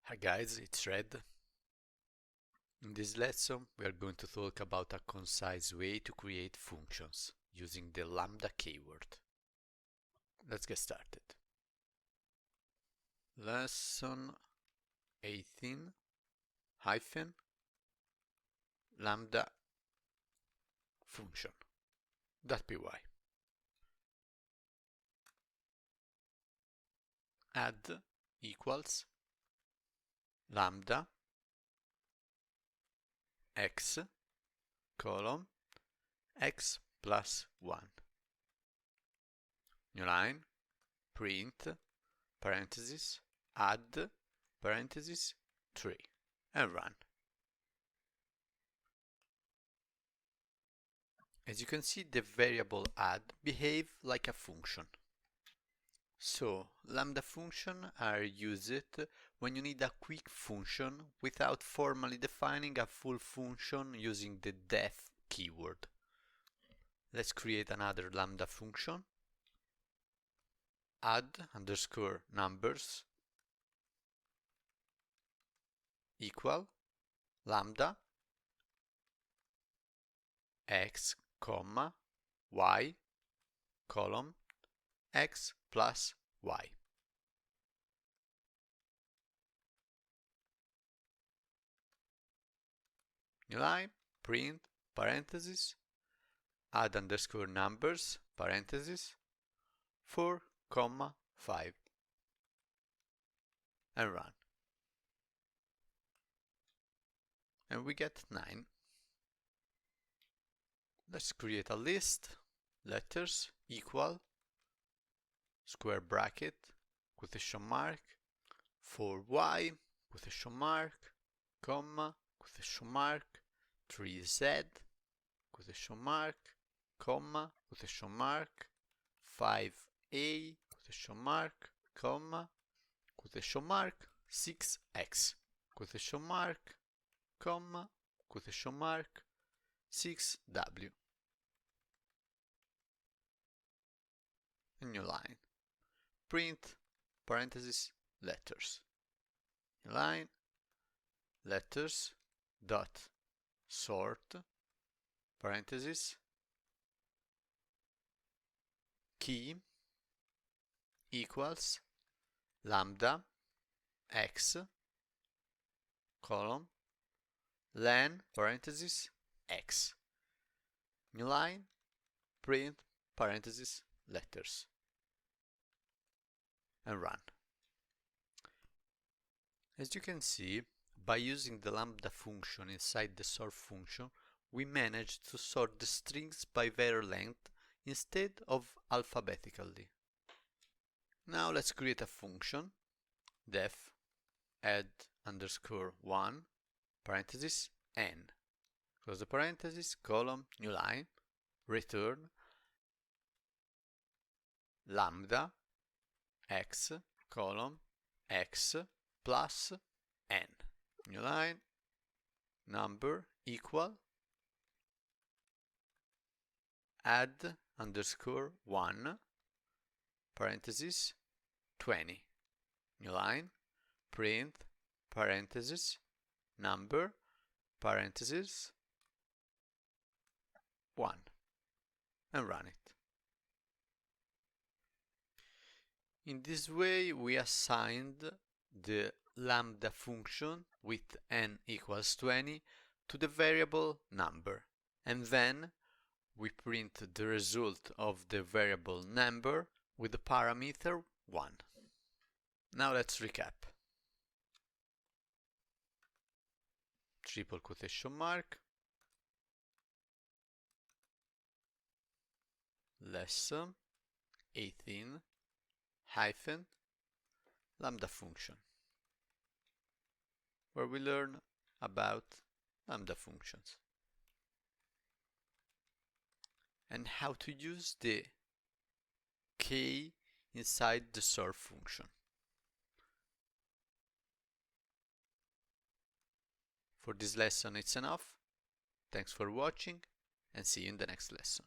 Hi guys, it's Red. In this lesson we are going to talk about a concise way to create functions using the Lambda keyword. Let's get started. Lesson 18 hyphen Lambda function .py. Add equals Lambda x colon x plus 1. New line, print, parenthesis, add, parenthesis, 3, and run. As you can see, the variable add behaves like a function. So, Lambda functions are used when you need a quick function without formally defining a full function using the def keyword. Let's create another Lambda function. Add underscore numbers equal Lambda x comma y column x plus y. New line, print, parenthesis, add underscore numbers, parenthesis, 4, 5, and run. And we get 9. Let's create a list, letters equal, square bracket, quotation mark, for y, quotation mark, comma, quotation mark, 3z, quotation mark, comma, quotation mark, 5a, quotation mark, comma, quotation mark, 6x, quotation mark, comma, quotation mark, 6w. A new line. Print, parenthesis, letters. New line, letters, dot, sort, parenthesis, key, equals, lambda, x, column, len, parenthesis, x. New line, print, parenthesis, letters, and run. As you can see, by using the Lambda function inside the sort function, we managed to sort the strings by their length instead of alphabetically. Now let's create a function, def add underscore 1, parenthesis, n, close the parenthesis, column, new line, return lambda x column x plus n, new line, number equal add underscore 1, parenthesis, 20, new line, print, parenthesis, number, parenthesis, 1, and run it. In this way, we assigned the Lambda function with n equals 20 to the variable number, and then we print the result of the variable number with the parameter 1. Now let's recap. Triple quotation mark, lesson 18 hyphen Lambda function, where we learn about Lambda functions and how to use the k inside the sort function. For this lesson it's enough. Thanks for watching and see you in the next lesson.